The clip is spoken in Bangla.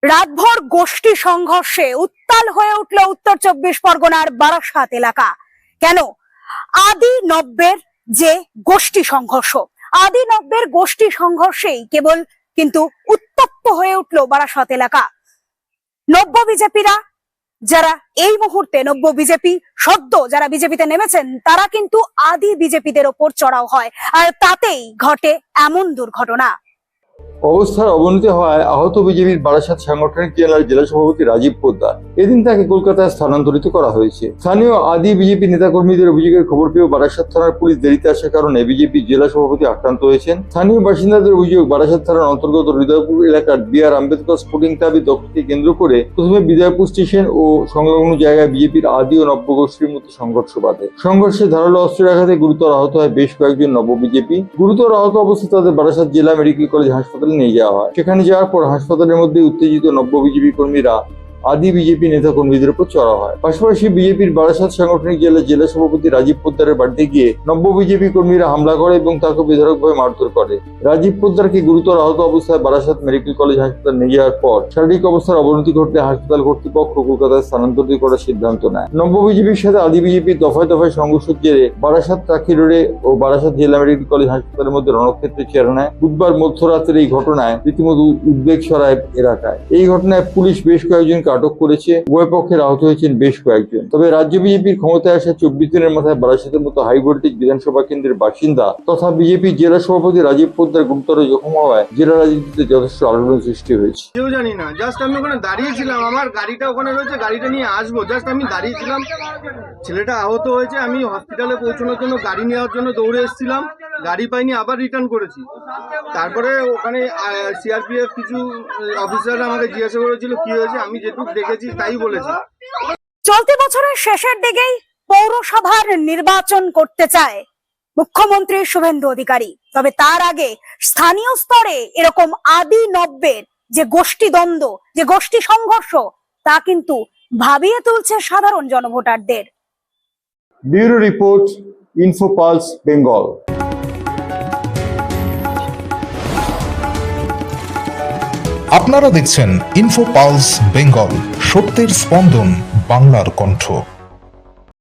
রাতভর গোষ্ঠী সংঘর্ষে উত্তাল হয়ে উঠল উত্তর 24 পরগনার বারাসাত এলাকা। কেন? আদি নব্যের যে গোষ্ঠী সংঘর্ষ, আদি নব্যের গোষ্ঠী সংঘর্ষেই কেবল কিন্তু উত্তপ্ত হয়ে উঠল বারাসাত এলাকা। নব্য বিজেপিরা যারা এই মুহূর্তে নব্য বিজেপি সদ্য যারা বিজেপিতে নেমেছেন তারা কিন্তু আদি বিজেপিদের ওপর চড়াও হয়, আর তাতেই ঘটে এমন দুর্ঘটনা। অবস্থার অবনতি হওয়ায় আহত বিজেপির বারাসাত সাংগঠনিক জেলার জেলা সভাপতি রাজীব পোদ্দার এদিন তাকে কলকাতায় স্থানান্তরিত করা হয়েছে। স্থানীয় আদি বিজেপি নেতাকর্মীদের অভিযোগের খবর পেয়ে বারাসাত থানার পুলিশ দেরিতে আসার কারণে বিজেপি জেলা সভাপতি আক্রান্ত হয়েছেন। স্থানীয় বাসিন্দাদের অভিযোগ, বারাসাত থানার অন্তর্গত হৃদয়পুর এলাকার বি.আর. আম্বেদকর স্পোর্টিং ক্লাবের দখলকে কেন্দ্র করে প্রথমে বিদয়পুর স্টেশন ও সংলগ্ন জায়গায় বিজেপির আদি ও নব্য গোষ্ঠীর মধ্যে সংঘর্ষ বাধে। সংঘর্ষে ধারালো অস্ত্রের আঘাতে গুরুতর আহত হয় বেশ কয়েকজন নব্য বিজেপি। গুরুতর আহত অবস্থায় তাদের বারাসাত জেলা মেডিকেল কলেজ হাসপাতালে নিয়ে যাওয়া হয়। সেখানে যাওয়ার পর হাসপাতালের মধ্যে উত্তেজিত নব্য বিজেপি কর্মীরা আদি বিজেপি নেতা কর্মীদের উপর চড়া হয়। পাশাপাশি বিজেপির বারাসাত সাংগঠনিক জেলার জেলা সভাপতি রাজীব পোদ্দারের বাড়িতে গিয়ে নব্য বিজেপি কর্মীরা হামলা করে এবং তাকে বেধড়কভাবে মারধর করে। রাজীব পোদ্দারকে গুরুতর আহত অবস্থায় বারাসাত মেডিকেল কলেজ হাসপাতালে নিয়ে যাওয়ার পর শারীরিক অবস্থার অবনতি ঘটলে হাসপাতাল কর্তৃপক্ষ কলকাতায় স্থানান্তরিত করার সিদ্ধান্ত নেয়। নব্য বিজেপির সাথে আদি বিজেপির দফায় দফায় সংঘর্ষের জেরে বারাসাত টাকি রোডে ও বারাসাত জেলা মেডিকেল কলেজ হাসপাতালের মধ্যে রণক্ষেত্রের চেহারা নেয়। বুধবার মধ্যরাতের এই ঘটনায় রীতিমতো উদ্বেগ ছড়ায় এলাকায়। এই ঘটনায় পুলিশ বেশ কয়েকজনকে আটক করেছে। উভয় পক্ষের আহত হয়েছেন বেশ কয়েকজন। তবে রাজ্য বিজেপির ক্ষমতায় আসা 24 দিনের মাথায় বারাসাতের মতো হাই ভোল্টেজ বিধানসভা কেন্দ্রের বাসিন্দা তথা বিজেপি জেলা সভাপতি রাজীব পোদ্দার গুরুতর জখম হওয়ায় জেলা রাজনীতিতে যথেষ্ট আলোড়ন সৃষ্টি হয়েছে। কেউ জানি না, জাস্ট আমি ওখানে দাঁড়িয়েছিলাম, আমার গাড়িটা ওখানে রয়েছে, গাড়িটা নিয়ে আসবো, জাস্ট আমি দাঁড়িয়েছিলাম। ছেলেটা আহত হয়েছে, আমি হসপিটালে পৌঁছানোর জন্য গাড়ি নেওয়ার জন্য দৌড়ে এসেছিলাম, গাড়ি পাইনি, আবার রিটার্ন করেছি। তারপরে ওখানে সিআরপিএফ কিছু অফিসাররা আমাকে জিজ্ঞাসা করেছিল কি হয়েছে, আমি যেটুকু দেখেছি তাই বলেছি। চলতি বছরের শেষের দিকেই পৌরসভার নির্বাচন করতে চায় মুখ্যমন্ত্রী শুভেন্দু অধিকারী। তবে তার আগে স্থানীয় স্তরে এরকম আদি নব্যের যে গোষ্ঠী দ্বন্দ্ব, যে গোষ্ঠী সংঘর্ষ, তা কিন্তু ভাবিয়ে তুলছে সাধারণ জনভোটারদের। Bureau report, Infopulse Bengal. আপনারা দেখছেন ইনফোপালস বেঙ্গল, সত্যের স্পন্দন, বাংলার কণ্ঠ।